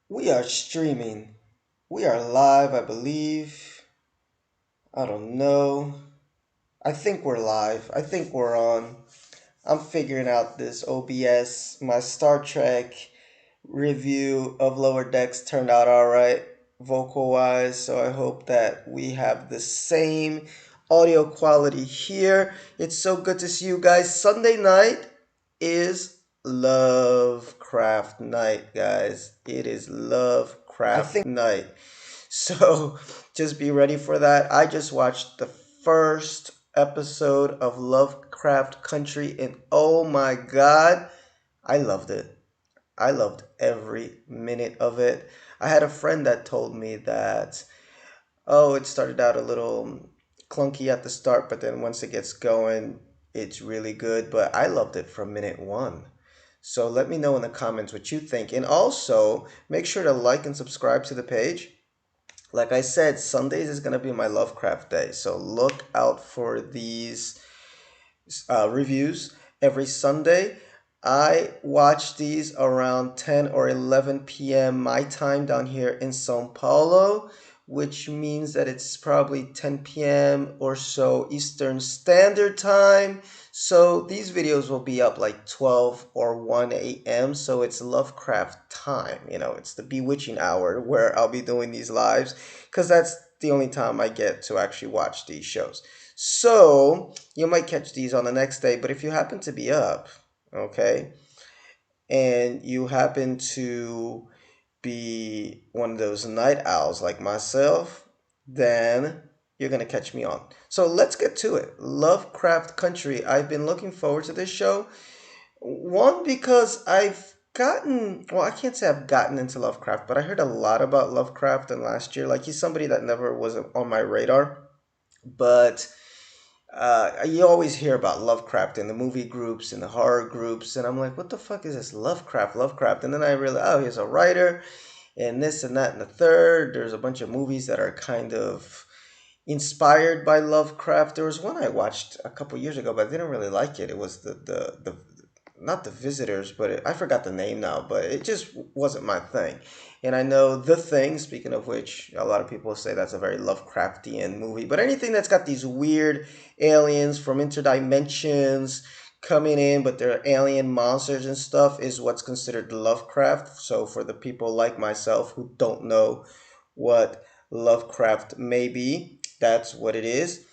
We are streaming. We are live, I believe. I don't know. I think we're live. I think we're on. I'm figuring out this OBS. My Star Trek review of Lower Decks turned out alright, vocal wise, so I hope that we have the same audio quality here. It's so good to see you guys. Sunday night is Lovecraft night, guys. It is Lovecraft night. So just be ready for that. I just watched the first episode of Lovecraft Country, and oh my god, I loved it. I loved every minute of it. I had a friend that told me that, oh, it started out a little clunky at the start, but then once it gets going, it's really good. But I loved it from minute one. So let me know in the comments what you think. And also, make sure to like and subscribe to the page. Like I said, Sundays is going to be my Lovecraft day. So look out for these reviews every Sunday. I watch these around 10 or 11 p.m. my time down here in Sao Paulo, which means that it's probably 10 p.m. or so Eastern Standard Time. So these videos will be up like 12 or 1 a.m. So it's Lovecraft time. It's the bewitching hour where I'll be doing these lives because that's the only time I get to actually watch these shows. So you might catch these on the next day, but if you happen to be up, okay, and you happen to be one of those night owls like myself, then you're going to catch me on. So let's get to it. Lovecraft Country. I've been looking forward to this show. One, because I can't say I've gotten into Lovecraft, but I heard a lot about Lovecraft in last year. Like, he's somebody that never was on my radar, but you always hear about Lovecraft in the movie groups and the horror groups, and I'm like, what the fuck is this Lovecraft, Lovecraft? And then I realized, oh, he's a writer, and this and that and the third. There's a bunch of movies that are kind of inspired by Lovecraft. There was one I watched a couple years ago, but I didn't really like it. It was the not the visitors, but I forgot the name now, but it just wasn't my thing. And I know The Thing, speaking of which, a lot of people say that's a very Lovecraftian movie, but anything that's got these weird aliens from interdimensions coming in, but they're alien monsters and stuff, is what's considered Lovecraft. So for the people like myself who don't know what Lovecraft may be, that's what it is.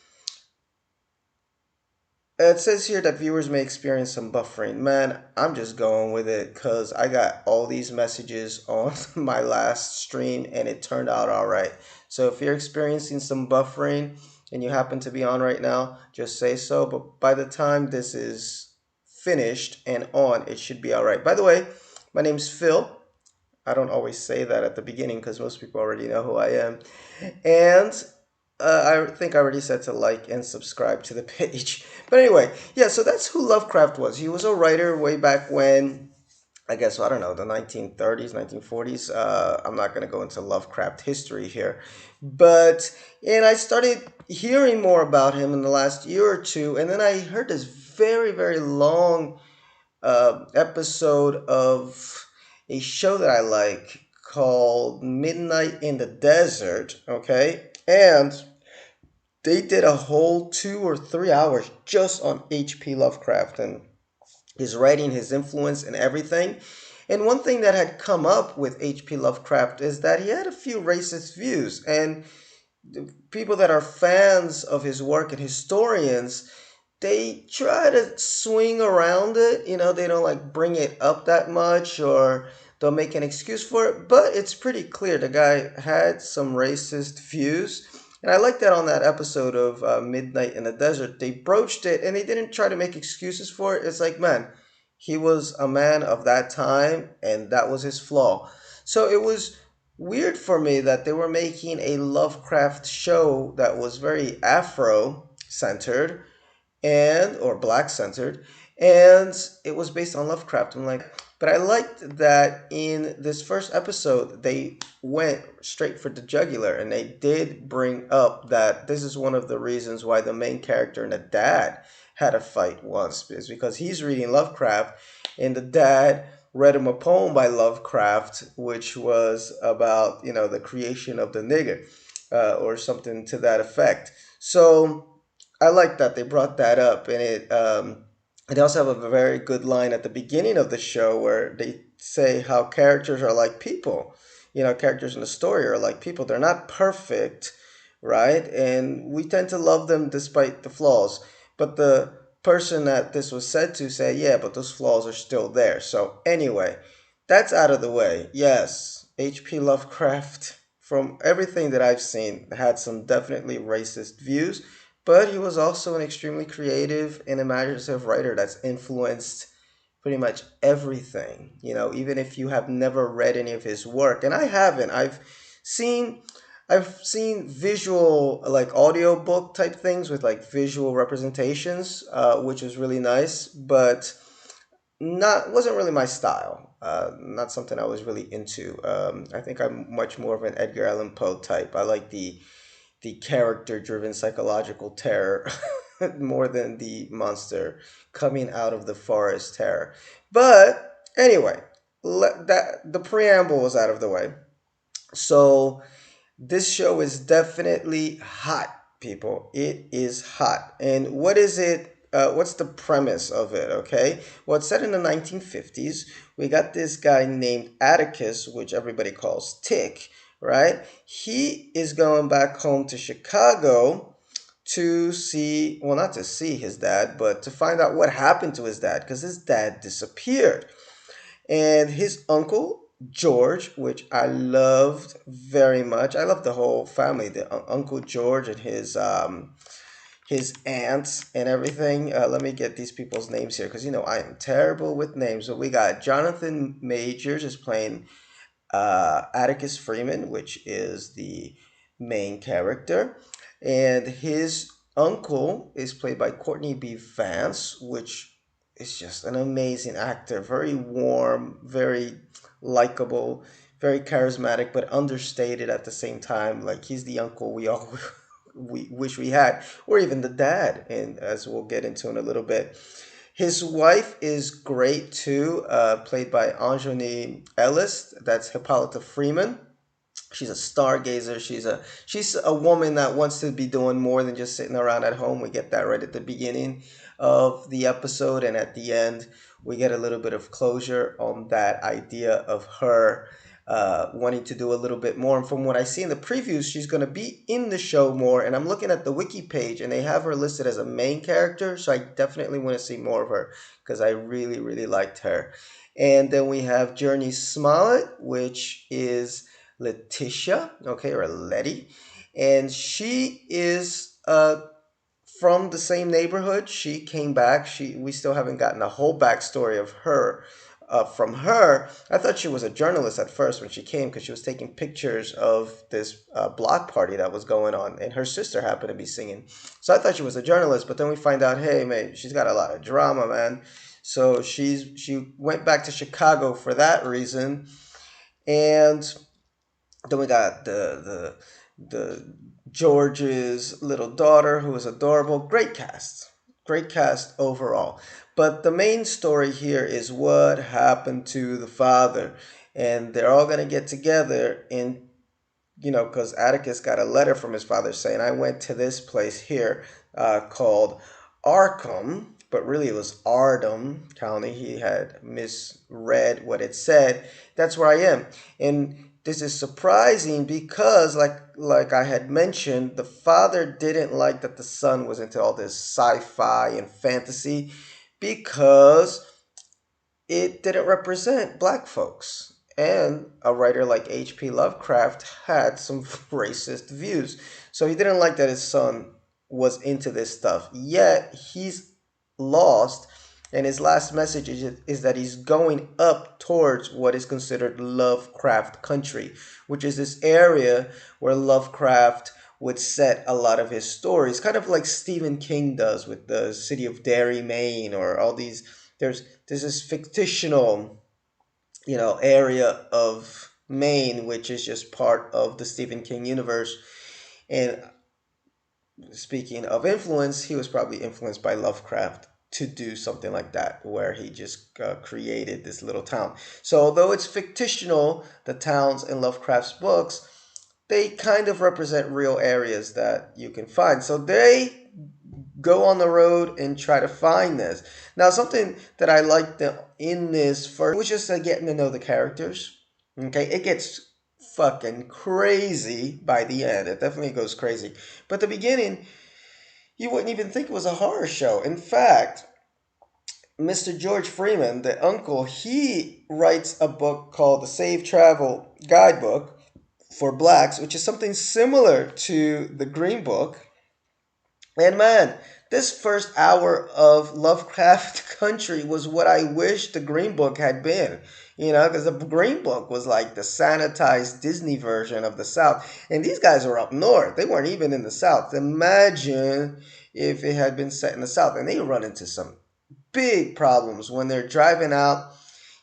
It says here that viewers may experience some buffering. Man, I'm just going with it because I got all these messages on my last stream and it turned out all right. So if you're experiencing some buffering and you happen to be on right now, just say so. But by the time this is finished and on, it should be all right. By the way, my name's Phil. I don't always say that at the beginning because most people already know who I am. And I think I already said to like and subscribe to the page. But anyway, yeah, so that's who Lovecraft was. He was a writer way back when, I guess, I don't know, the 1930s, 1940s. I'm not going to go into Lovecraft history here. And I started hearing more about him in the last year or two. And then I heard this very, very long episode of a show that I like called Midnight in the Desert, okay? And they did a whole 2 or 3 hours just on H.P. Lovecraft and his writing, his influence, and everything. And one thing that had come up with H.P. Lovecraft is that he had a few racist views. And the people that are fans of his work and historians, they try to swing around it. They don't like bring it up that much or they'll make an excuse for it. But it's pretty clear the guy had some racist views. And I like that on that episode of Midnight in the Desert, they broached it and they didn't try to make excuses for it. It's like, man, he was a man of that time and that was his flaw. So it was weird for me that they were making a Lovecraft show that was very Afro centered and or black centered, and it was based on Lovecraft. I'm like, but I liked that in this first episode they went straight for the jugular and they did bring up that this is one of the reasons why the main character and the dad had a fight once, is because he's reading Lovecraft and the dad read him a poem by Lovecraft, which was about, the creation of the nigger, or something to that effect. So I like that they brought that up, and they also have a very good line at the beginning of the show where they say how characters are like people. Characters in the story are like people. They're not perfect, right? And we tend to love them despite the flaws. But the person that this was said to say, yeah, but those flaws are still there. So anyway, that's out of the way. Yes, H.P. Lovecraft, from everything that I've seen, had some definitely racist views, but he was also an extremely creative and imaginative writer that's influenced pretty much everything. Even if you have never read any of his work, and I haven't, seen I've seen visual, like audiobook type things with like visual representations, which is really nice, but not wasn't really my style. Not something I was really into. I think I'm much more of an Edgar Allan Poe type. I like the character driven psychological terror more than the monster coming out of the forest terror. But anyway, that the preamble was out of the way. So this show is definitely hot, people. It is hot. And what is it? What's the premise of it? Okay. Well, it's set in the 1950s. We got this guy named Atticus, which everybody calls Tick, right? He is going back home to Chicago to see, well, not to see his dad, but to find out what happened to his dad because his dad disappeared. And his uncle George, which I loved very much. I love the whole family, the Uncle George and his aunts and everything. Let me get these people's names here because I am terrible with names. So we got Jonathan Majors is playing Atticus Freeman, which is the main character, and his uncle is played by Courtney B. Vance, which is just an amazing actor. Very warm, very likable, very charismatic, but understated at the same time. Like he's the uncle we all we wish we had, or even the dad, and as we'll get into in a little bit. His wife is great too, played by Anjani Ellis. That's Hippolyta Freeman. She's a stargazer. She's a woman that wants to be doing more than just sitting around at home. We get that right at the beginning of the episode, and at the end, we get a little bit of closure on that idea of her wanting to do a little bit more. And from what I see in the previews, she's going to be in the show more. And I'm looking at the wiki page, and they have her listed as a main character. So I definitely want to see more of her because I really, really liked her. And then we have Journey Smollett, which is Letitia, okay, or Letty. And she is from the same neighborhood. She came back. We still haven't gotten a whole backstory of her. From her, I thought she was a journalist at first when she came because she was taking pictures of this block party that was going on, and her sister happened to be singing. So I thought she was a journalist, but then we find out, hey, man, she's got a lot of drama, man. So she went back to Chicago for that reason, and then we got the George's little daughter who is adorable. Great cast overall. But the main story here is what happened to the father, and they're all gonna get together in because Atticus got a letter from his father saying, I went to this place here called Arkham, but really it was Ardham County. He had misread what it said. That's where I am. And this is surprising because, like I had mentioned, the father didn't like that the son was into all this sci-fi and fantasy because it didn't represent black folks. And a writer like H.P. Lovecraft had some racist views. So he didn't like that his son was into this stuff. Yet he's lost, and his last message is that he's going up towards what is considered Lovecraft Country, which is this area where Lovecraft would set a lot of his stories, kind of like Stephen King does with the city of Derry, Maine, or all these. There's this fictional, area of Maine, which is just part of the Stephen King universe. And speaking of influence, he was probably influenced by Lovecraft to do something like that, where he just created this little town. So although it's fictional, the towns in Lovecraft's books, they kind of represent real areas that you can find. So they go on the road and try to find this. Now, something that I liked in this first was just getting to know the characters. Okay, it gets fucking crazy by the end. It definitely goes crazy. But the beginning, you wouldn't even think it was a horror show. In fact, Mr. George Freeman, the uncle, he writes a book called the Safe Travel Guidebook for Blacks, which is something similar to the Green Book. And man, this first hour of Lovecraft Country was what I wish the Green Book had been. You know, because the Green Book was like the sanitized Disney version of the South. And these guys were up north. They weren't even in the South. Imagine if it had been set in the South. And they run into some big problems when they're driving out.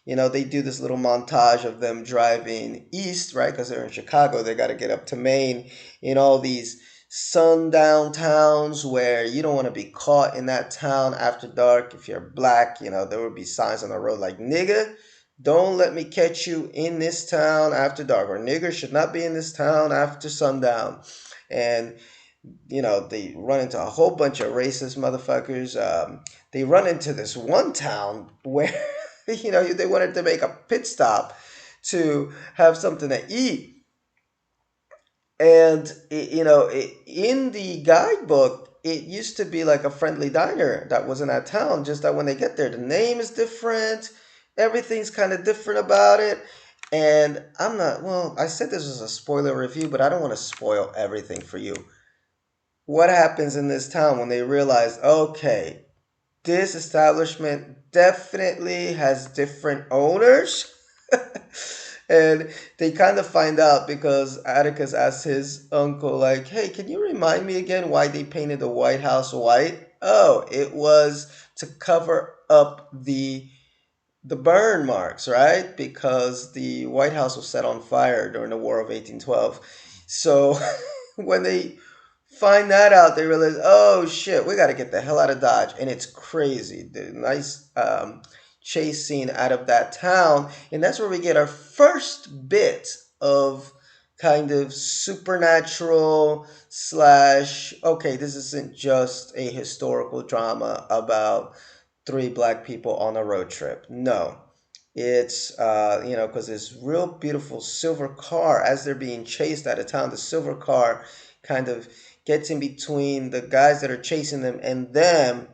You know, they do this little montage of them driving east, right? Because they're in Chicago. They got to get up to Maine in all these sundown towns where you don't want to be caught in that town after dark. If you're black, you know, there would be signs on the road like, nigga, don't let me catch you in this town after dark. Or nigger should not be in this town after sundown. And you know, they run into a whole bunch of racist motherfuckers. They run into this one town where, you know, they wanted to make a pit stop to have something to eat. And, you know, in the guidebook, it used to be like a friendly diner that was in that town, just that when they get there, the name is different. Everything's kind of different about it. And I'm not, well, I said this was a spoiler review, but I don't want to spoil everything for you. What happens in this town when they realize, okay, this establishment definitely has different owners? And they kind of find out because Atticus asks his uncle, like, hey, can you remind me again why they painted the White House white? Oh, it was to cover up the burn marks, right? Because the White House was set on fire during the War of 1812. So when they find that out, they realize, oh shit, we got to get the hell out of Dodge. And it's crazy. The nice chase scene out of that town. And that's where we get our first bit of kind of supernatural slash, okay, this isn't just a historical drama about three black people on a road trip. No. It's, you know, because this real beautiful silver car, as they're being chased out of town, the silver car kind of gets in between the guys that are chasing them and them,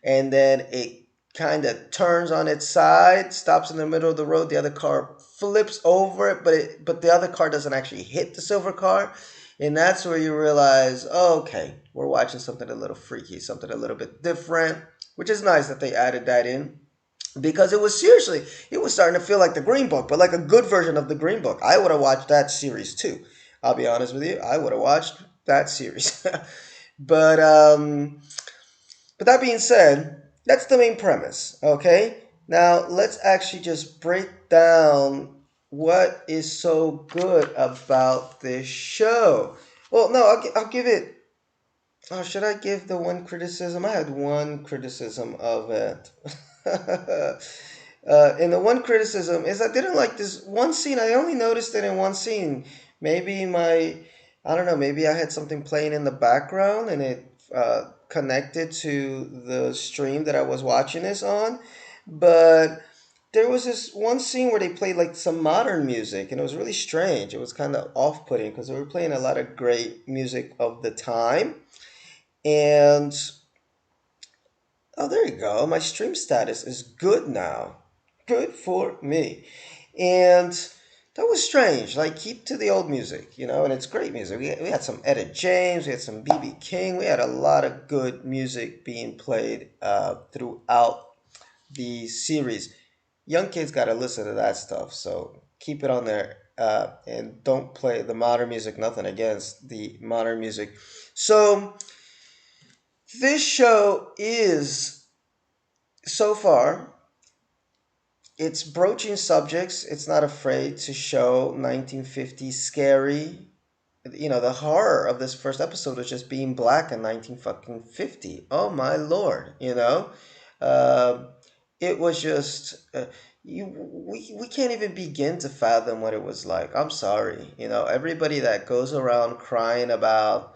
and then it kind of turns on its side, stops in the middle of the road. The other car flips over it, but the other car doesn't actually hit the silver car, and that's where you realize, oh, okay, we're watching something a little freaky, something a little bit different, which is nice that they added that in. Because it was seriously, it was starting to feel like the Green Book, but like a good version of the Green Book. I would have watched that series too. I'll be honest with you, I would have watched that series. but but that being said, that's the main premise. Okay, now let's actually just break down what is so good about this show. Well, no, I'll give it. Oh, should I give the one criticism? I had one criticism of it. And the one criticism is I didn't like this one scene. I only noticed it in one scene. Maybe I don't know, maybe I had something playing in the background and it connected to the stream that I was watching this on. But there was this one scene where they played like some modern music and it was really strange. It was kind of off putting because they were playing a lot of great music of the time. And oh, there you go. My stream status is good now. Good for me. And that was strange. Like, keep to the old music, you know, and it's great music. We had some Etta James, we had some B.B. King, we had a lot of good music being played throughout the series. Young kids got to listen to that stuff, so keep it on there. And don't play the modern music, nothing against the modern music. So, this show is so far, it's broaching subjects. It's not afraid to show 1950s scary. You know, the horror of this first episode was just being black in 19 fucking 50. Oh my lord, you know? Um, it was just we can't even begin to fathom what it was like. I'm sorry, everybody that goes around crying about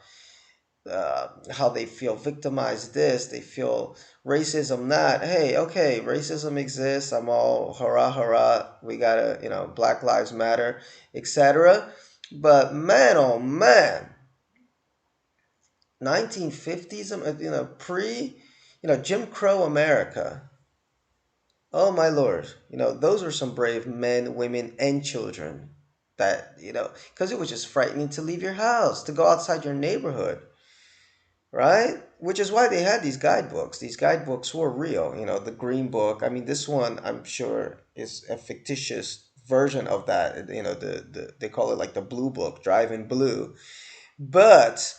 how they feel victimized, this they feel racism, that. Hey, okay, racism exists. I'm all hurrah hurrah. We gotta, Black Lives Matter, etc. But man, oh man, 1950s, pre, Jim Crow America. Oh my lord, those were some brave men, women, and children. That, because it was just frightening to leave your house, to go outside your neighborhood, right? Which is why they had these guidebooks. These guidebooks were real. The Green Book. I mean, this one I'm sure is a fictitious version of that. They call it like the Blue Book, Driving Blue. But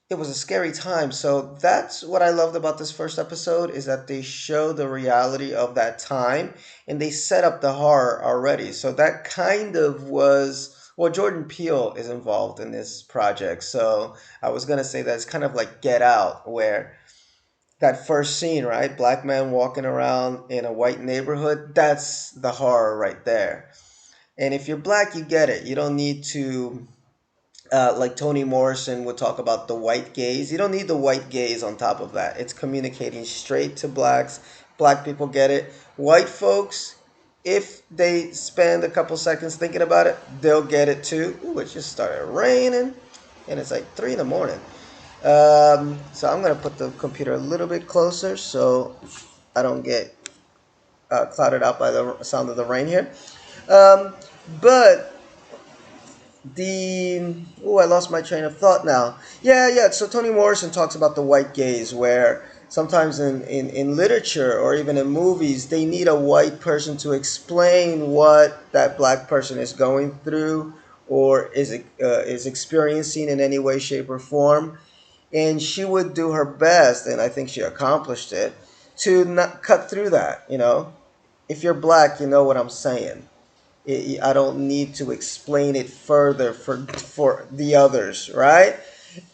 it was a scary time. So that's what I loved about this first episode, is that they show the reality of that time and they set up the horror already. So that kind of was, well, Jordan Peele is involved in this project. So I was going to say that it's kind of like Get Out, where that first scene, right? Black man walking around in a white neighborhood, that's the horror right there. And if you're black, you get it. You don't need to, like Toni Morrison would talk about the white gaze. You don't need the white gaze on top of that. It's communicating straight to blacks. Black people get it. White folks, if they spend a couple seconds thinking about it, they'll get it too. Ooh, it just started raining, and it's like 3 in the morning. So I'm gonna put the computer a little bit closer so I don't get clouded out by the sound of the rain here. Um, but the I lost my train of thought now. Yeah. So Toni Morrison talks about the white gaze, where sometimes in literature or even in movies, they need a white person to explain what that black person is going through or is experiencing in any way, shape, or form. And she would do her best, and I think she accomplished it, to not cut through that. If you're black, you know what I'm saying. I don't need to explain it further for the others, right?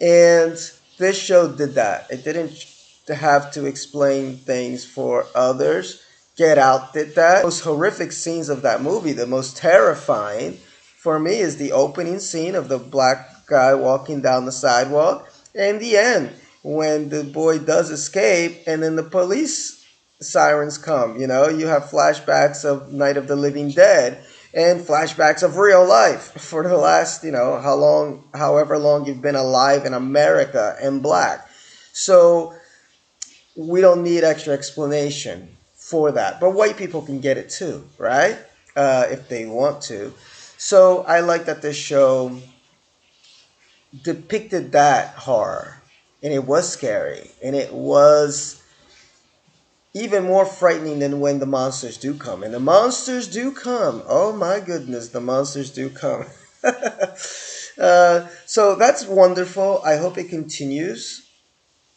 And this show did that. It didn't have to explain things for others. Get Out did that. The most horrific scenes of that movie, the most terrifying for me, is the opening scene of the black guy walking down the sidewalk, and the end when the boy does escape and then the police sirens come. You have flashbacks of Night of the Living Dead and flashbacks of real life for the last, however long you've been alive in America and black. So we don't need extra explanation for that. But white people can get it too, right? If they want to. So I like that this show depicted that horror. And it was scary. And it was even more frightening than when the monsters do come. And the monsters do come. Oh my goodness, the monsters do come. So that's wonderful. I hope it continues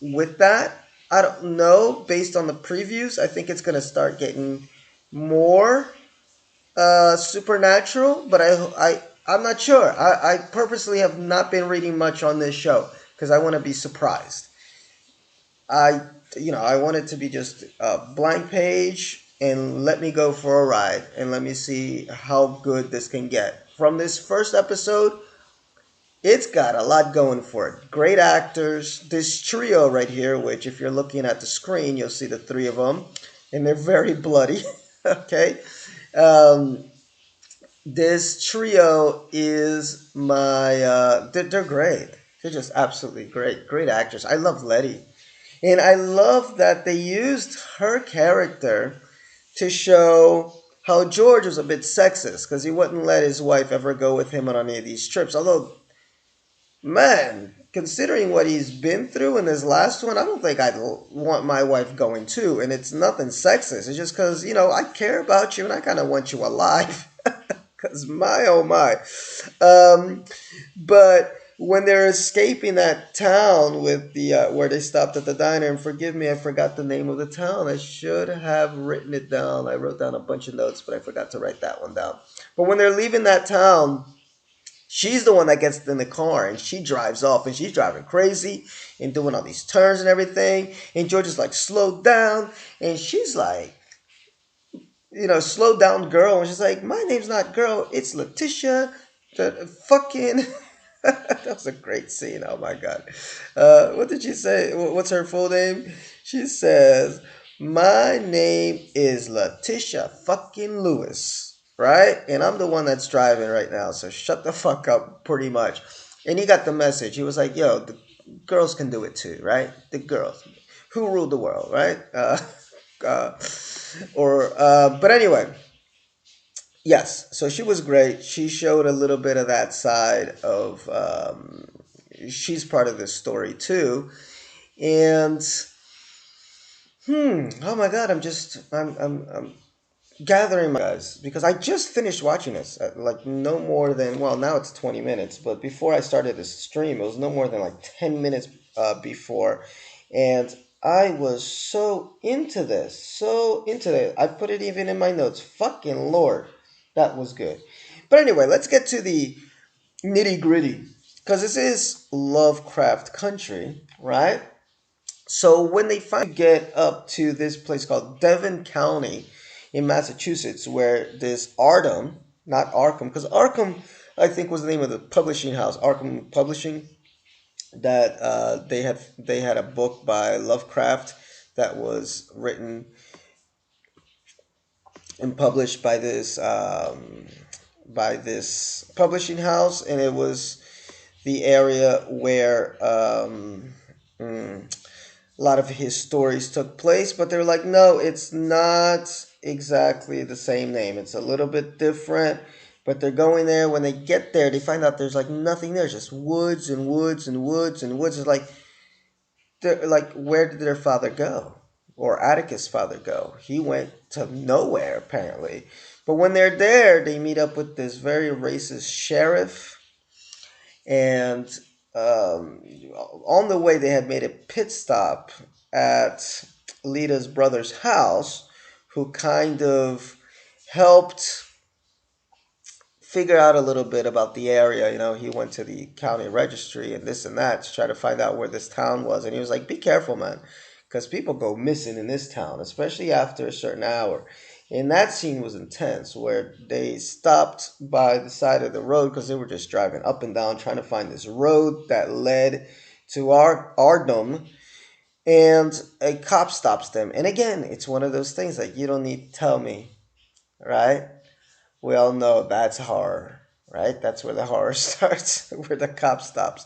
with that. I don't know. Based on the previews, I think it's going to start getting more supernatural, but I'm not sure. I purposely have not been reading much on this show because I want to be surprised. I want it to be just a blank page and let me go for a ride and let me see how good this can get. From this first episode, it's got a lot going for it. Great actors. This trio right here, which if you're looking at the screen, you'll see the three of them, and they're very bloody. Okay. Um, this trio is they're great. They're just absolutely great. Great actors. I love Letty. And I love that they used her character to show how George was a bit sexist because he wouldn't let his wife ever go with him on any of these trips. Although, man, considering what he's been through in his last one, I don't think I'd want my wife going too. And it's nothing sexist. It's just because, I care about you and I kind of want you alive. Because my, oh my. But when they're escaping that town with the where they stopped at the diner, and forgive me, I forgot the name of the town. I should have written it down. I wrote down a bunch of notes, but I forgot to write that one down. But when they're leaving that town, She's the one that gets in the car and she drives off and she's driving crazy and doing all these turns and everything. And George is like, slow down. And she's like, slow down, girl. And she's like, my name's not girl, it's Letitia. The fucking. That was a great scene. Oh my god. What did she say? What's her full name? She says, my name is Letitia fucking Lewis, right? And I'm the one that's driving right now, so shut the fuck up, pretty much. And he got the message. He was like, yo, the girls can do it too, right? The girls. Who ruled the world, right? Uh, but anyway, yes. So she was great. She showed a little bit of that side of. She's part of this story too, and oh my god, I'm gathering my guys because I just finished watching this. Like no more than, well, now it's 20 minutes, but before I started this stream, it was no more than like 10 minutes before, and I was so into this, so into it. I put it even in my notes. Fucking lord, that was good. But anyway, let's get to the nitty gritty because this is Lovecraft Country, right? So when they finally get up to this place called Devon County in Massachusetts, where this Arkham, not Arkham, because Arkham, I think, was the name of the publishing house, Arkham Publishing, that they had a book by Lovecraft that was written and published by this publishing house, and it was the area where a lot of his stories took place, but they're like, no, it's not exactly the same name. It's a little bit different. But they're going there. When they get there, they find out there's like nothing there, just woods and woods and woods and woods. It's like, they're like, where did their father go? Or Atticus' father go? He went to nowhere, apparently. But when they're there, they meet up with this very racist sheriff, and on the way, they had made a pit stop at Lita's brother's house, who kind of helped figure out a little bit about the area. He went to the county registry and this and that to try to find out where this town was. And he was like, be careful, man, because people go missing in this town, especially after a certain hour. And that scene was intense, where they stopped by the side of the road because they were just driving up and down trying to find this road that led to our dome. And a cop stops them. And again, it's one of those things like, you don't need to tell me, right? We all know that's horror, right? That's where the horror starts, where the cop stops.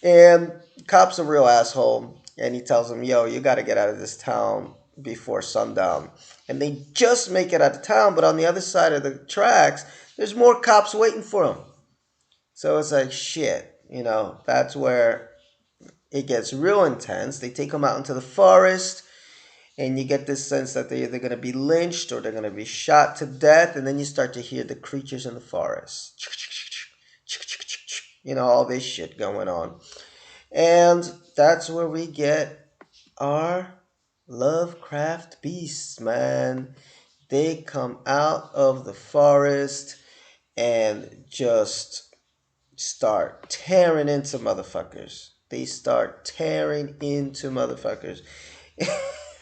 And cop's a real asshole, and he tells him, yo, you got to get out of this town before sundown. And they just make it out of town, but on the other side of the tracks, there's more cops waiting for them. So it's like, shit, that's where it gets real intense. They take them out into the forest, and you get this sense that they're either going to be lynched or they're going to be shot to death, and then you start to hear the creatures in the forest. All this shit going on. And that's where we get our Lovecraft beasts, man. They come out of the forest and just start tearing into motherfuckers. They start tearing into motherfuckers.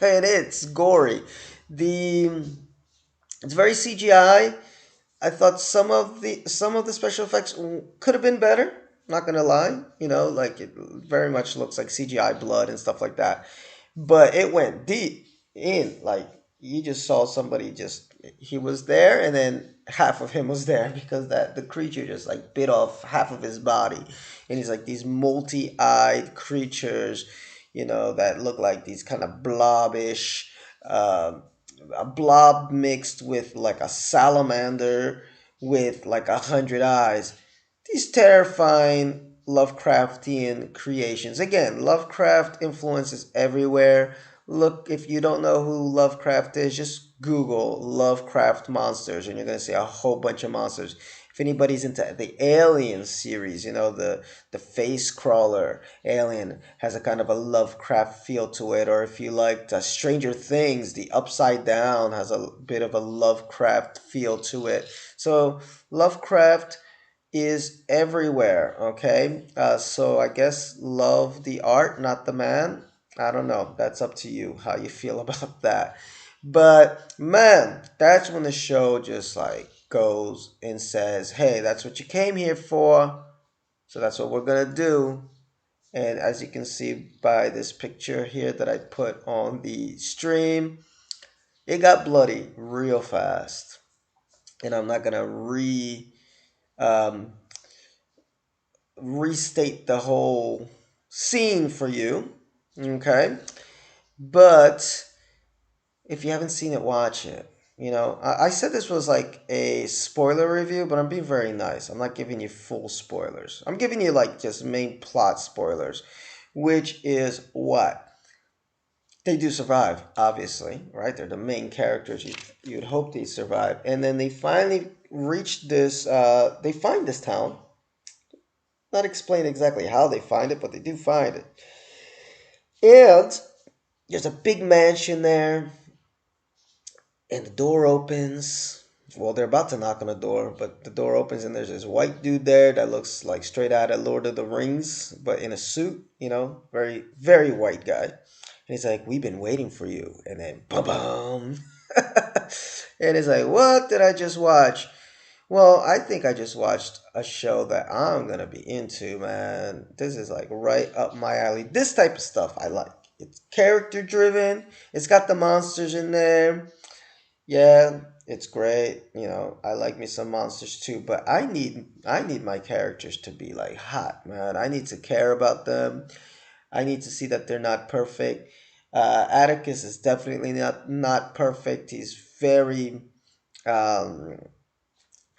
And it's gory. It's very CGI. I thought some of the special effects could have been better. Not gonna lie, like it very much looks like CGI blood and stuff like that. But it went deep in. Like you just saw somebody he was there, and then half of him was there because that the creature just like bit off half of his body, and he's like these multi-eyed creatures, that look like these kind of blobbish. A blob mixed with like a salamander with like 100 eyes. These terrifying Lovecraftian creations. Again, Lovecraft influences everywhere. Look, if you don't know who Lovecraft is, just Google Lovecraft monsters and you're going to see a whole bunch of monsters. If anybody's into the Alien series, the face crawler alien has a kind of a Lovecraft feel to it. Or if you liked Stranger Things, the Upside Down has a bit of a Lovecraft feel to it. So Lovecraft is everywhere. Okay, so I guess love the art, not the man. I don't know. That's up to you how you feel about that. But man, that's when the show just like goes and says, "Hey, that's what you came here for. So that's what we're gonna do." And as you can see by this picture here that I put on the stream, it got bloody real fast. And I'm not gonna um, restate the whole scene for you, okay? But if you haven't seen it, watch it. I said this was like a spoiler review, but I'm being very nice. I'm not giving you full spoilers. I'm giving you like just main plot spoilers, which is what? They do survive, obviously, right? They're the main characters. You'd hope they survive. And then they finally reach this, they find this town. Not explain exactly how they find it, but they do find it. And there's a big mansion there, and the door opens. Well, they're about to knock on the door, but the door opens, and there's this white dude there that looks like straight out of Lord of the Rings, but in a suit, very, very white guy. And he's like, "We've been waiting for you." And then, bum bum. And it's like, what did I just watch? Well, I think I just watched a show that I'm gonna be into, man. This is like right up my alley. This type of stuff I like. It's character driven. It's got the monsters in there. Yeah, it's great. I like me some monsters too, but I need my characters to be like hot, man. I need to care about them. I need to see that they're not perfect. Atticus is definitely not perfect. He's very um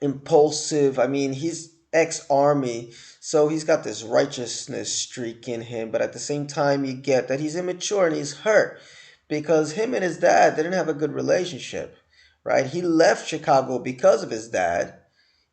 impulsive. I mean, he's ex-army, so he's got this righteousness streak in him, but at the same time you get that he's immature and he's hurt because him and his dad didn't have a good relationship, right? He left Chicago because of his dad,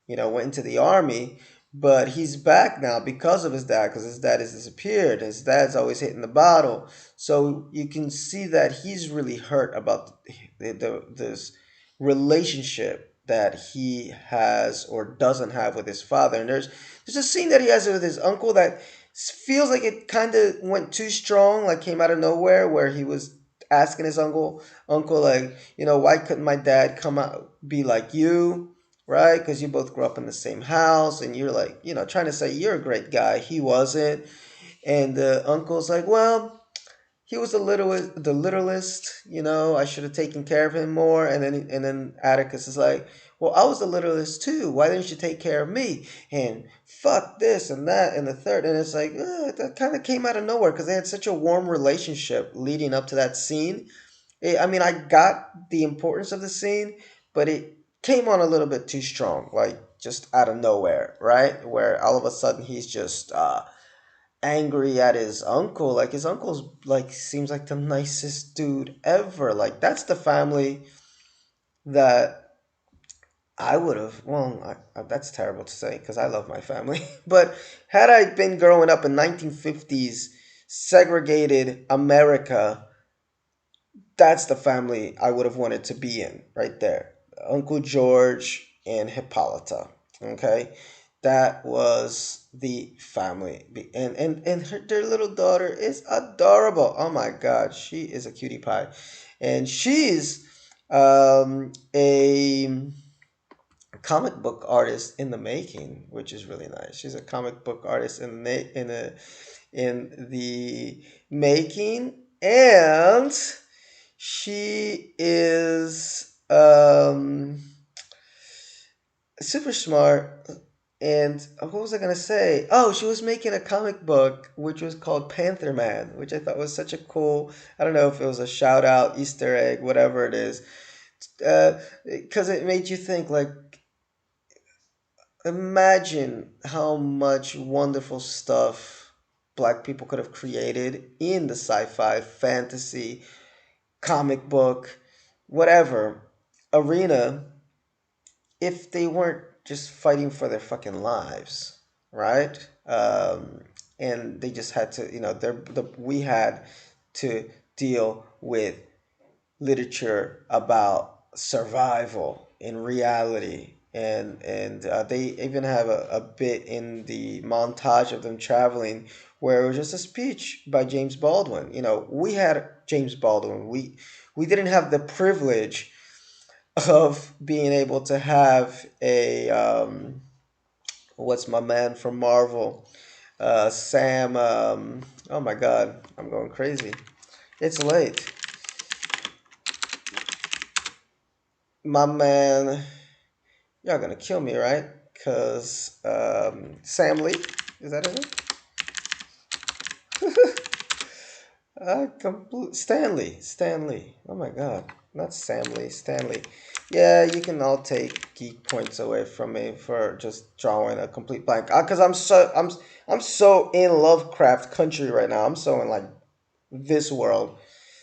went into the army, but he's back now because of his dad, because his dad has disappeared. His dad's always hitting the bottle. So you can see that he's really hurt about this relationship that he has or doesn't have with his father. And there's a scene that he has with his uncle that feels like it kind of went too strong, like came out of nowhere, where he was asking his uncle like, why couldn't my dad come out be like you, right? Because you both grew up in the same house, and you're like, trying to say you're a great guy. He wasn't, and the uncle's like, well, he was the littlest. I should have taken care of him more. And then Atticus is like, well, I was the littlest too. Why didn't you take care of me? And fuck this and that and the third. And it's like that kind of came out of nowhere because they had such a warm relationship leading up to that scene. I mean, I got the importance of the scene, but it came on a little bit too strong, like just out of nowhere, right? Where all of a sudden he's just angry at his uncle. Like his uncle's like seems like the nicest dude ever. Like that's the family that I would have. Well, that's terrible to say because I love my family. But had I been growing up in 1950s segregated America, that's the family I would have wanted to be in right there. Uncle George and Hippolyta. Okay, that was the family, and their little daughter is adorable. Oh my God, she is a cutie pie, and she's a comic book artist in the making, which is really nice. She's a comic book artist in the making, and she is super smart. And what was I gonna say? Oh, she was making a comic book which was called Panther Man, which I thought was such a cool. I don't know if it was a shout out, Easter egg, whatever it is, because it made you think. Like, imagine how much wonderful stuff Black people could have created in the sci-fi, fantasy, comic book, whatever arena if they weren't just fighting for their fucking lives, right? And they just had to, we had to deal with literature about survival in reality and they even have a bit in the montage of them traveling where it was just a speech by James Baldwin. You know, we had James Baldwin. We didn't have the privilege of being able to have a what's my man from Marvel, Sam. Oh my God, I'm going crazy. It's late. My man, y'all gonna kill me, right? Cause Sam Lee, is that his name? Stanley. Oh my God, not Sam Lee, Stanley. Yeah, you can all take geek points away from me for just drawing a complete blank. Cause I'm so in Lovecraft Country right now. I'm so in like this world.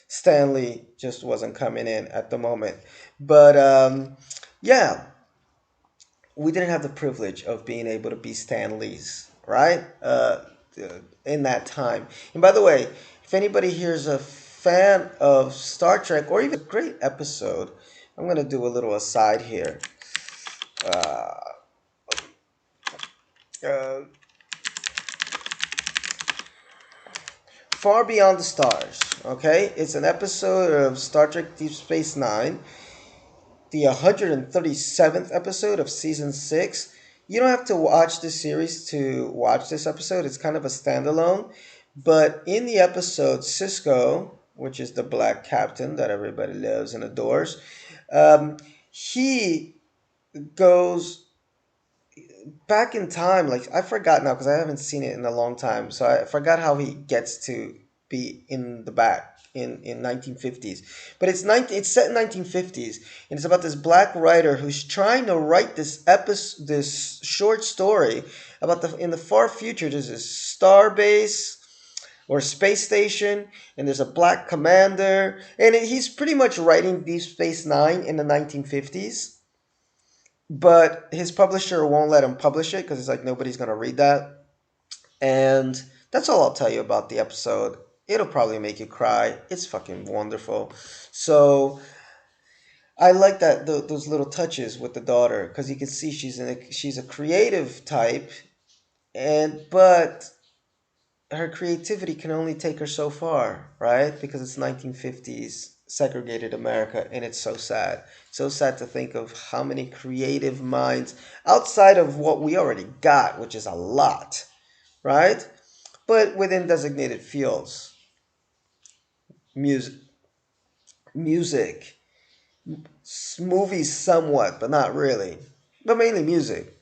Stanley just wasn't coming in at the moment, but yeah, we didn't have the privilege of being able to be Stan Lee's, right? In that time. And by the way, if anybody here is a fan of Star Trek or even a great episode, I'm going to do a little aside here. Uh, uh, Far Beyond the Stars, okay? It's an episode of Star Trek Deep Space Nine, the 137th episode of season 6. You don't have to watch the series to watch this episode. It's kind of a standalone. But in the episode, Cisco, which is the black captain that everybody loves and adores, um, he goes back in time. Like, I forgot now because I haven't seen it in a long time. So I forgot how he gets to be in the back in 1950s. But it's set in 1950s, and it's about this black writer who's trying to write this short story about the in the far future. There's this star base or space station, and there's a black commander, and he's pretty much writing Deep Space Nine in the 1950s. But his publisher won't let him publish it because it's like nobody's gonna read that. And that's all I'll tell you about the episode. It'll probably make you cry. It's fucking wonderful. So I like that those little touches with the daughter because you can see she's a creative type, and but her creativity can only take her so far, right? Because it's 1950s segregated America, and it's so sad. So sad to think of how many creative minds outside of what we already got, which is a lot, right? But within designated fields, music, music, movies, somewhat, but not really, but mainly music,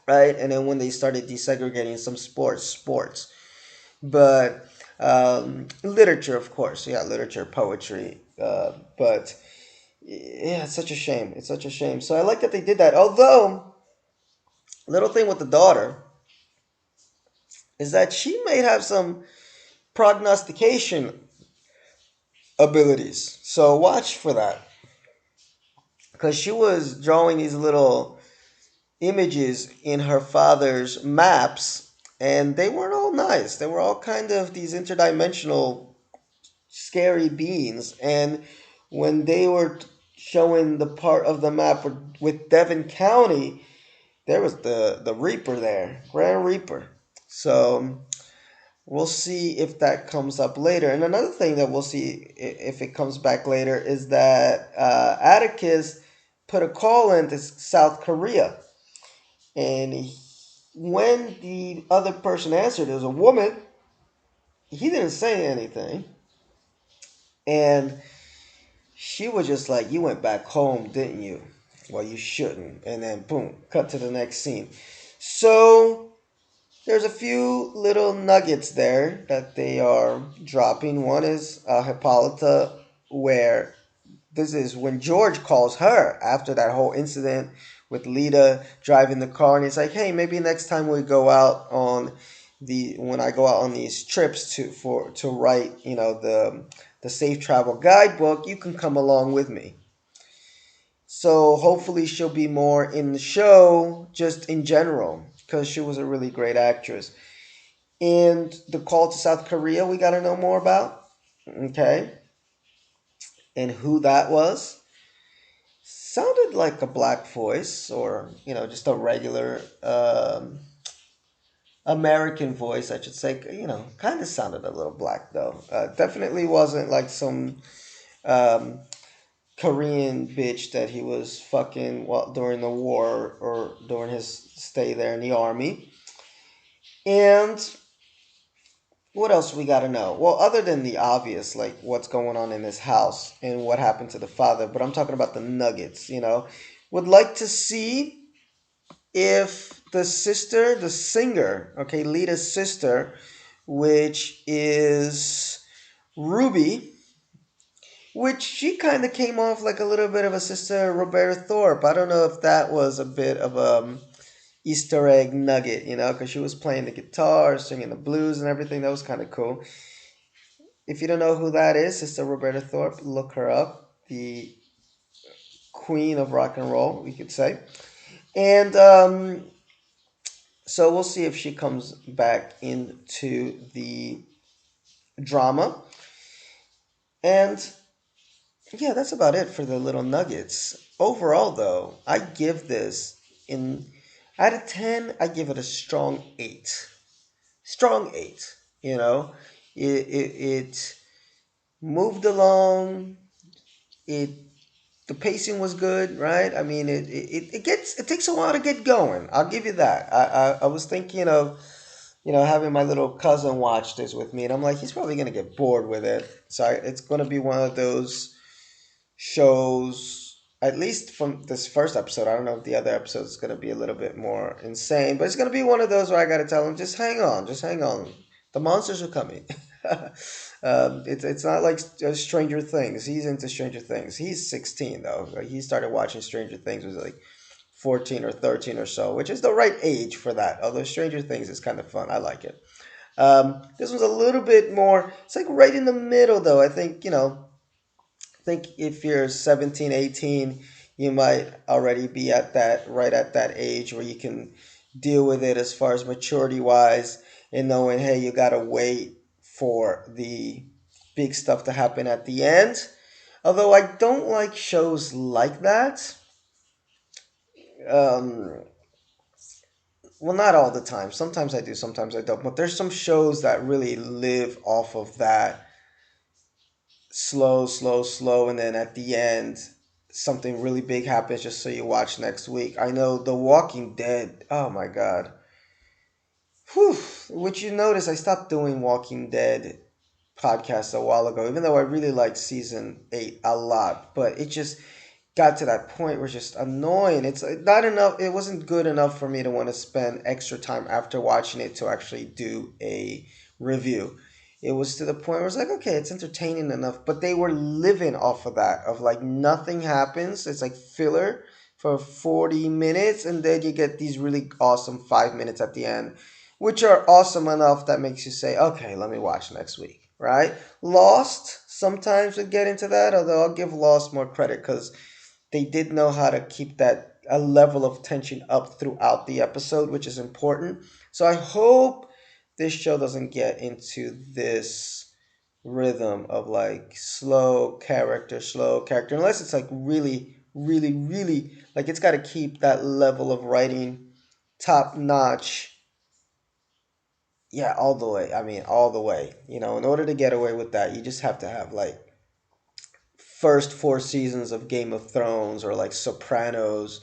right? And then when they started desegregating some sports, but literature, of course, yeah, literature, poetry, but yeah, it's such a shame. It's such a shame. So I like that they did that. Although, little thing with the daughter is that she may have some prognostication abilities. So watch for that. Because she was drawing these little images in her father's maps, and they weren't all nice. They were all kind of these interdimensional, scary beings. And when they were showing the part of the map with Devon County, there was the Reaper there, Grand Reaper. So we'll see if that comes up later. And another thing that we'll see if it comes back later is that Atticus put a call into South Korea. And when the other person answered, it was a woman, he didn't say anything. And she was just like, "You went back home, didn't you? Well, you shouldn't." And then, boom, cut to the next scene. So there's a few little nuggets there that they are dropping. One is Hippolyta, where this is when George calls her after that whole incident with Lita driving the car, and he's like, "Hey, maybe next time we go out on when I go out on these trips to write, the safe travel guidebook, you can come along with me." So hopefully she'll be more in the show, just in general, because she was a really great actress. And the call to South Korea, we got to know more about, okay, and who that was. sounded like a black voice, or just a regular American voice, I should say. Kind of sounded a little black though. Definitely wasn't like some um, Korean bitch that he was fucking during the war or during his stay there in the army. And what else we got to know? Well, other than the obvious, like what's going on in this house and what happened to the father, but I'm talking about the nuggets. Would like to see if the sister, the singer, okay, Lita's sister, which is Ruby, which she kind of came off like a little bit of a sister Roberta Thorpe. I don't know if that was a bit of a Easter egg nugget, because she was playing the guitar, singing the blues and everything. That was kind of cool. If you don't know who that is, Sister Roberta Thorpe, look her up. The queen of rock and roll, we could say. And so we'll see if she comes back into the drama. And yeah, that's about it for the little nuggets. Overall, though, I give this in out of 10, I give it a strong 8. Strong 8. You know, it moved along. It The pacing was good, right? I mean, it takes a while to get going. I'll give you that. I was thinking of having my little cousin watch this with me, and I'm like, he's probably gonna get bored with it. So it's gonna be one of those shows, at least from this first episode. I don't know if the other episode is going to be a little bit more insane, but it's going to be one of those where I got to tell him, just hang on, just hang on. The monsters are coming. It's not like Stranger Things. He's into Stranger Things. He's 16 though. Like, he started watching Stranger Things was like 14 or 13 or so, which is the right age for that. Although Stranger Things is kind of fun. I like it. This was a little bit more, it's like right in the middle though. I think, think if you're 17, 18, you might already be at that right at that age where you can deal with it as far as maturity wise, and knowing, hey, you gotta wait for the big stuff to happen at the end. Although I don't like shows like that. Um, well, not all the time. Sometimes I do, sometimes I don't. But there's some shows that really live off of that slow, slow, slow, and then at the end, something really big happens just so you watch next week. I know The Walking Dead. Oh my god. Whew. Which you notice, I stopped doing Walking Dead podcasts a while ago, even though I really liked season 8 a lot. But it just got to that point where it's just annoying. It's not enough. It wasn't good enough for me to want to spend extra time after watching it to actually do a review. It was to the point where it's like, okay, it's entertaining enough, but they were living off of that, of like nothing happens. It's like filler for 40 minutes, and then you get these really awesome 5 minutes at the end, which are awesome enough that makes you say, okay, let me watch next week, right? Lost sometimes would get into that, although I'll give Lost more credit because they did know how to keep that a level of tension up throughout the episode, which is important. So I hope this show doesn't get into this rhythm of like slow character, unless it's like really, really, really like it's got to keep that level of writing top notch. Yeah, all the way. I mean, all the way. In order to get away with that, you just have to have like first 4 seasons of Game of Thrones or like Sopranos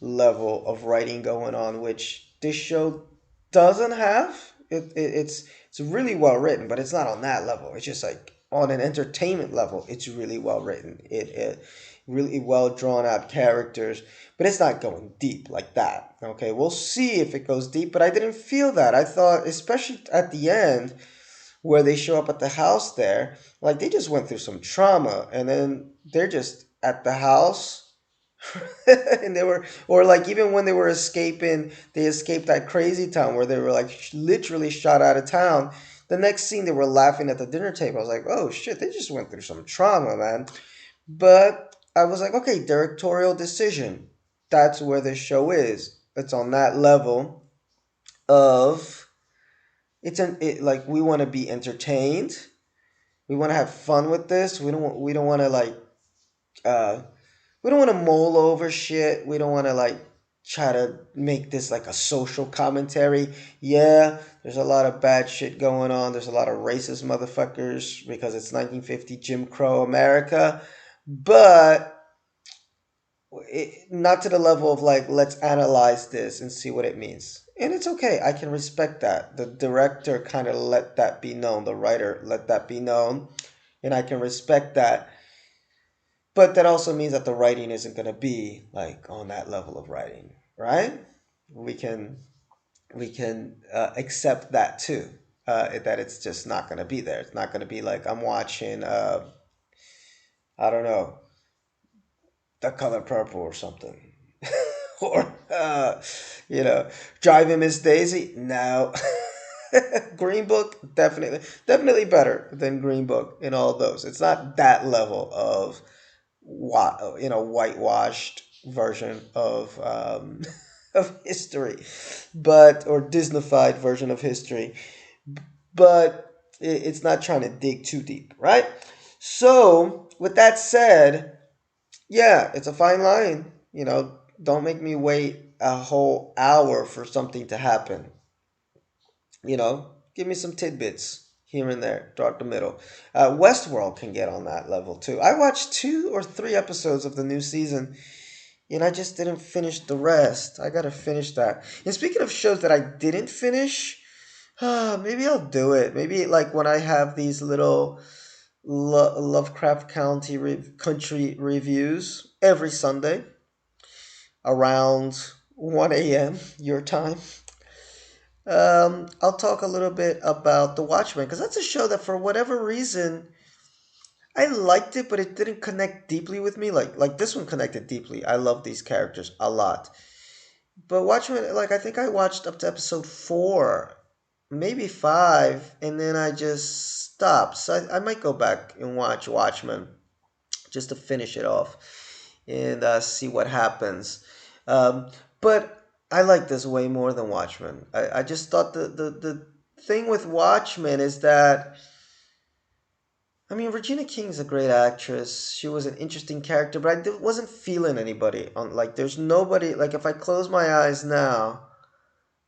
level of writing going on, which this show doesn't have. It's really well written, but it's not on that level. It's just like on an entertainment level, it's really well written. It really well drawn out characters, but it's not going deep like that. Okay, we'll see if it goes deep, but I didn't feel that. I thought, especially at the end, where they show up at the house there, like they just went through some trauma, and then they're just at the house. And they were, or like even when they were escaping, they escaped that crazy town where they were like literally shot out of town. The next scene, they were laughing at the dinner table. I was like, oh shit, they just went through some trauma, man. But I was like, okay, directorial decision. That's where this show is. It's on that level of like we want to be entertained. We want to have fun with this. We don't want to like uh we don't want to mull over shit. We don't want to like try to make this like a social commentary. Yeah, there's a lot of bad shit going on. There's a lot of racist motherfuckers because it's 1950 Jim Crow America, but not to the level of like let's analyze this and see what it means. And it's okay. I can respect that. The director kind of let that be known. The writer let that be known, and I can respect that. But that also means that the writing isn't going to be like on that level of writing, right? We can accept that too. That it's just not going to be there. It's not going to be like I'm watching. I don't know, The Color Purple or something, or Driving Miss Daisy. No, Green Book definitely better than Green Book in all those. It's not that level of whitewashed version of of history, but or Disneyfied version of history, but it's not trying to dig too deep, right? So, with that said, yeah, it's a fine line. Don't make me wait a whole hour for something to happen. Give me some tidbits here and there throughout the middle. Westworld can get on that level too. I watched 2 or 3 episodes of the new season, and I just didn't finish the rest. I gotta finish that. And speaking of shows that I didn't finish, maybe I'll do it. Maybe like when I have these little Lovecraft Country reviews every Sunday around 1 a.m. your time. I'll talk a little bit about The Watchmen because that's a show that for whatever reason I liked it, but it didn't connect deeply with me. Like this one connected deeply. I love these characters a lot. But Watchmen, like I think I watched up to episode 4, maybe 5, and then I just stopped. So I might go back and watch Watchmen just to finish it off and see what happens. But I like this way more than Watchmen. I just thought the thing with Watchmen is that, I mean, Regina King's a great actress. She was an interesting character, but wasn't feeling anybody. There's nobody. Like, if I close my eyes now,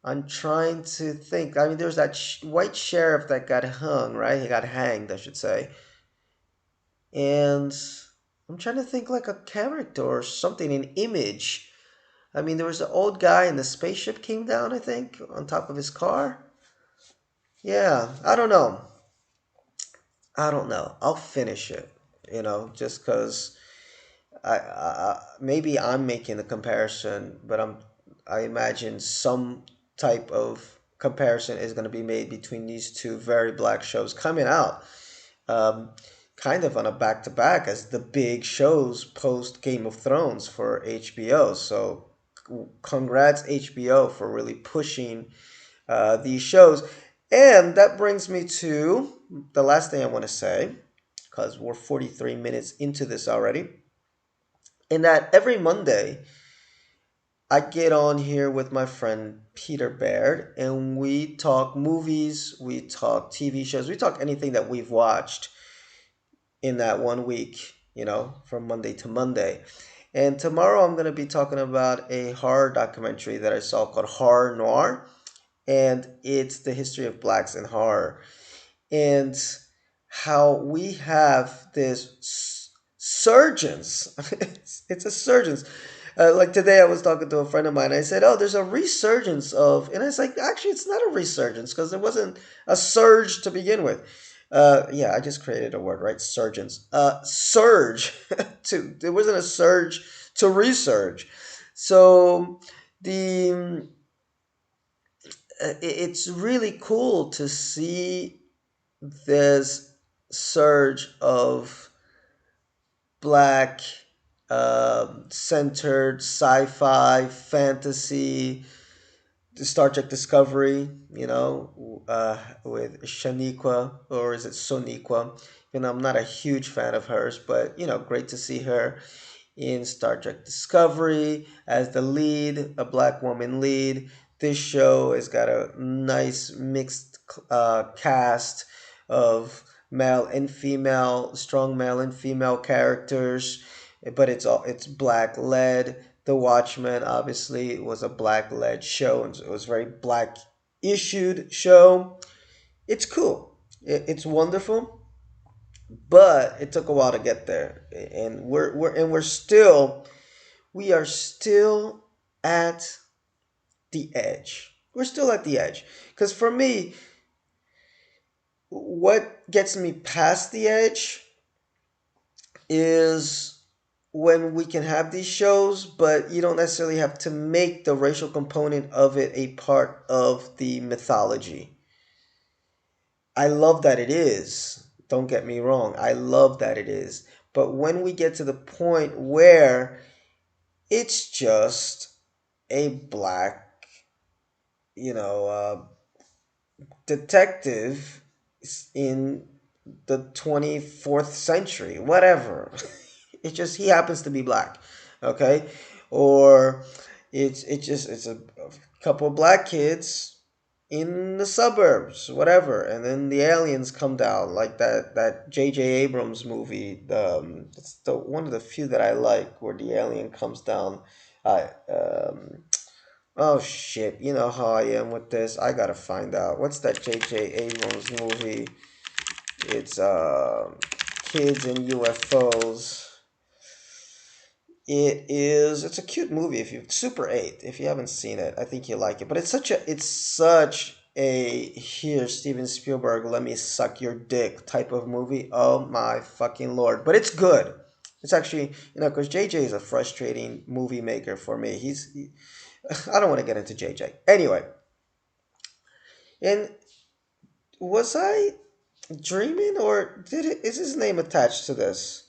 I'm trying to think. I mean, there's that white sheriff that got hung, right? He got hanged, I should say. And I'm trying to think like a character or something, an image. I mean, there was the old guy and the spaceship came down, I think, on top of his car. Yeah, I don't know. I don't know. I'll finish it, just because maybe I'm making a comparison, but I imagine some type of comparison is going to be made between these two very black shows coming out, um, kind of on a back to back as the big shows post Game of Thrones for HBO. So, congrats HBO for really pushing these shows. And that brings me to the last thing I want to say, because we're 43 minutes into this already. In that every Monday, I get on here with my friend Peter Baird, and we talk movies, we talk TV shows, we talk anything that we've watched in that one week, from Monday to Monday. And tomorrow I'm going to be talking about a horror documentary that I saw called Horror Noir, and it's the history of blacks in horror and how we have this surgeons. It's a surgeons. Like today, I was talking to a friend of mine. I said, "Oh, there's a resurgence of," and it's like, actually, it's not a resurgence because there wasn't a surge to begin with. Yeah, I just created a word, right? Surgeons. Surge to there wasn't a surge to resurge. So the it's really cool to see this surge of black centered sci-fi fantasy, the Star Trek Discovery, with Shaniqua, or is it Soniqua? I'm not a huge fan of hers, but great to see her in Star Trek Discovery as the lead, a black woman lead. This show has got a nice mixed cast of male and female, strong male and female characters. but it's black led. The Watchmen obviously was a black led show, and it was very black issued show. It's cool. It's wonderful, but it took a while to get there, and we are still at the edge. We're still at the edge. Because for me, what gets me past the edge is when we can have these shows, but you don't necessarily have to make the racial component of it a part of the mythology. I love that it is. Don't get me wrong. I love that it is. But when we get to the point where it's just a black, you know, detective in the 24th century, whatever. It just he happens to be black, okay? Or it's a couple of black kids in the suburbs, whatever, and then the aliens come down like that J.J. Abrams movie. It's the one of the few that I like where the alien comes down. I Oh shit, you know how I am with this. I gotta find out. What's that J.J. Abrams movie? It's kids and UFOs. It's a cute movie if you Super 8. If you haven't seen it, I think you like it. But it's such a here Steven Spielberg, let me suck your dick type of movie. Oh my fucking lord. But it's good. It's actually, because JJ is a frustrating movie maker for me. I don't want to get into JJ. Anyway, and was I dreaming or is his name attached to this?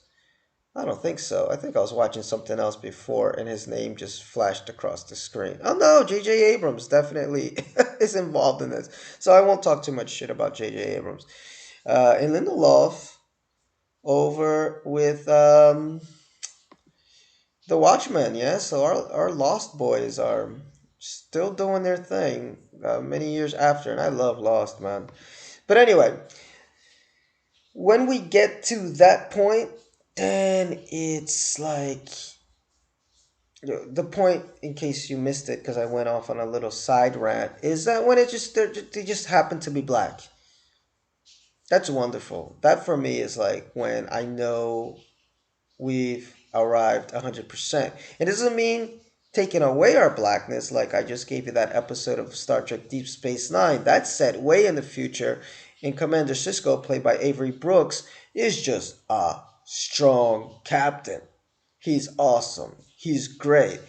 I don't think so. I think I was watching something else before and his name just flashed across the screen. Oh no, J.J. Abrams definitely is involved in this. So I won't talk too much shit about J.J. Abrams. And Lindelof over with The Watchmen, yeah. So our Lost boys are still doing their thing many years after. And I love Lost, man. But anyway, when we get to that point, then it's like the point, in case you missed it, because I went off on a little side rant, is that when they just happen to be black. That's wonderful. That for me is like when I know we've arrived 100%. It doesn't mean taking away our blackness, like I just gave you that episode of Star Trek Deep Space Nine. That's set way in the future, and Commander Cisco, played by Avery Brooks, is just a strong captain. He's awesome. He's great.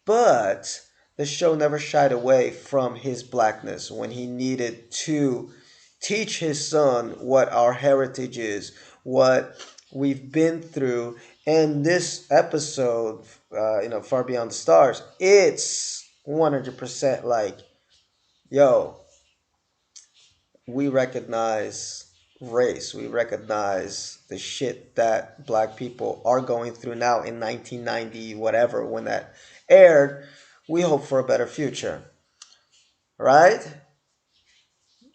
But the show never shied away from his blackness when he needed to teach his son what our heritage is, what we've been through. And this episode, Far Beyond the Stars, it's 100% like, yo, we recognize race. We recognize the shit that black people are going through now in 1990, whatever, when that aired. We hope for a better future, right?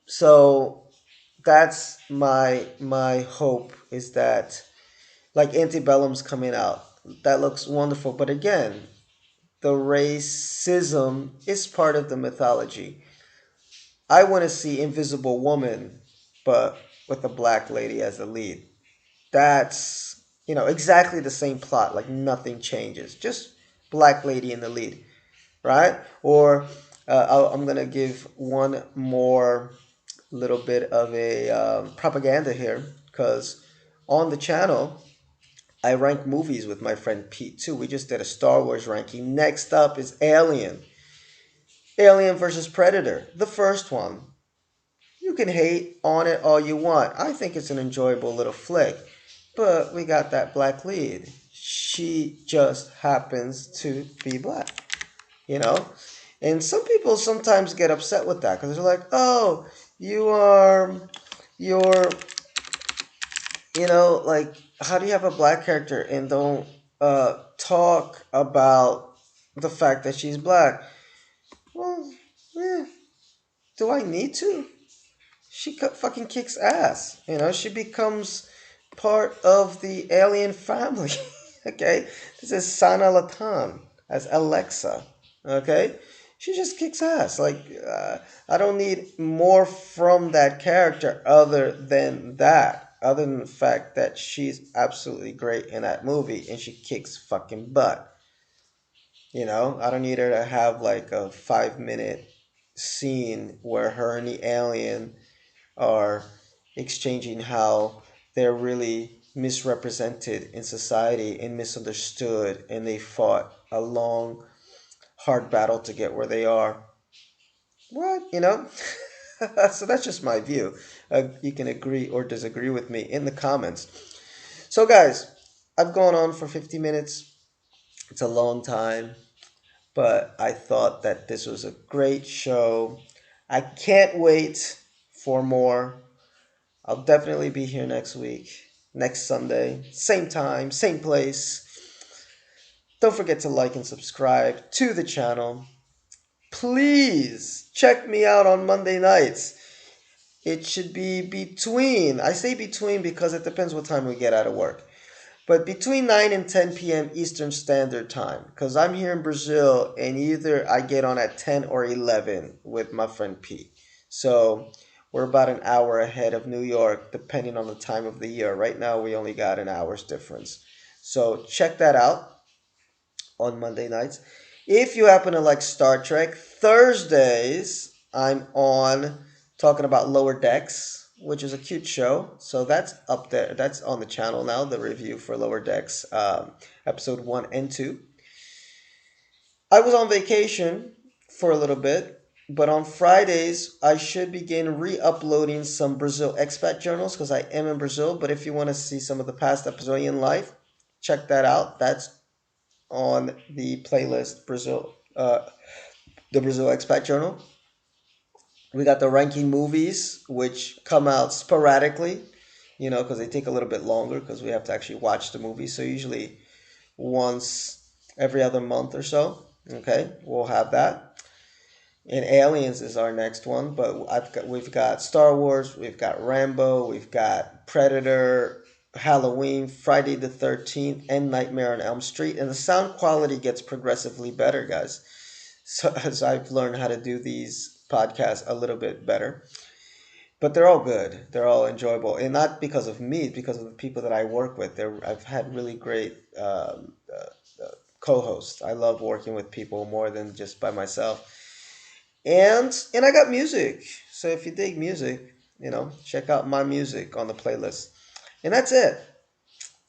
So that's my hope, is that like Antebellum's coming out. That looks wonderful, but again, the racism is part of the mythology. I want to see Invisible Woman, but with a black lady as the lead. That's, exactly the same plot. Like nothing changes. Just black lady in the lead, right? Or I'm going to give one more little bit of a propaganda here, because on the channel, I rank movies with my friend Pete too. We just did a Star Wars ranking. Next up is Alien. Alien versus Predator. The first one. You can hate on it all you want. I think it's an enjoyable little flick. But we got that black lead. She just happens to be black, you know? And some people sometimes get upset with that because they're like, oh, you're, like, how do you have a black character and don't talk about the fact that she's black? Well, yeah, do I need to? She fucking kicks ass. She becomes part of the alien family. Okay, this is Sana Latan as Alexa. Okay, she just kicks ass. Like I don't need more from that character other than that. Other than the fact that she's absolutely great in that movie and she kicks fucking butt. I don't need her to have like a 5 minute scene where her and the alien are exchanging how they're really misrepresented in society and misunderstood, and they fought a long, hard battle to get where they are. What? So that's just my view. You can agree or disagree with me in the comments. So, guys, I've gone on for 50 minutes. It's a long time, but I thought that this was a great show. I can't wait for more. I'll definitely be here next week, next Sunday, same time, same place. Don't forget to like and subscribe to the channel. Please check me out on Monday nights. It should be between, I say between because it depends what time we get out of work. But between 9 and 10 p.m. Eastern Standard Time, because I'm here in Brazil and either I get on at 10 or 11 with my friend P. So we're about an hour ahead of New York, depending on the time of the year. Right now, we only got an hour's difference. So check that out on Monday nights. If you happen to like Star Trek, Thursdays, I'm on talking about Lower Decks, which is a cute show. So that's up there. That's on the channel now, the review for Lower Decks, episode 1 and 2. I was on vacation for a little bit, but on Fridays, I should begin re uploading some Brazil expat journals because I am in Brazil. But if you want to see some of the past Brazilian life, check that out. That's on the playlist the Brazil Expat Journal. We got the ranking movies, which come out sporadically, because they take a little bit longer because we have to actually watch the movie. So usually once every other month or so. Okay, we'll have that. And Aliens is our next one, but we've got Star Wars, we've got Rambo, we've got Predator, Halloween, Friday the 13th, and Nightmare on Elm Street. And the sound quality gets progressively better, guys. So as I've learned how to do these podcasts a little bit better. But they're all good. They're all enjoyable. And not because of me, it's because of the people that I work with. I've had really great co-hosts. I love working with people more than just by myself. And I got music. So if you dig music, check out my music on the playlist. And that's it.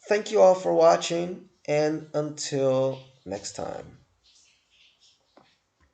Thank you all for watching, and until next time.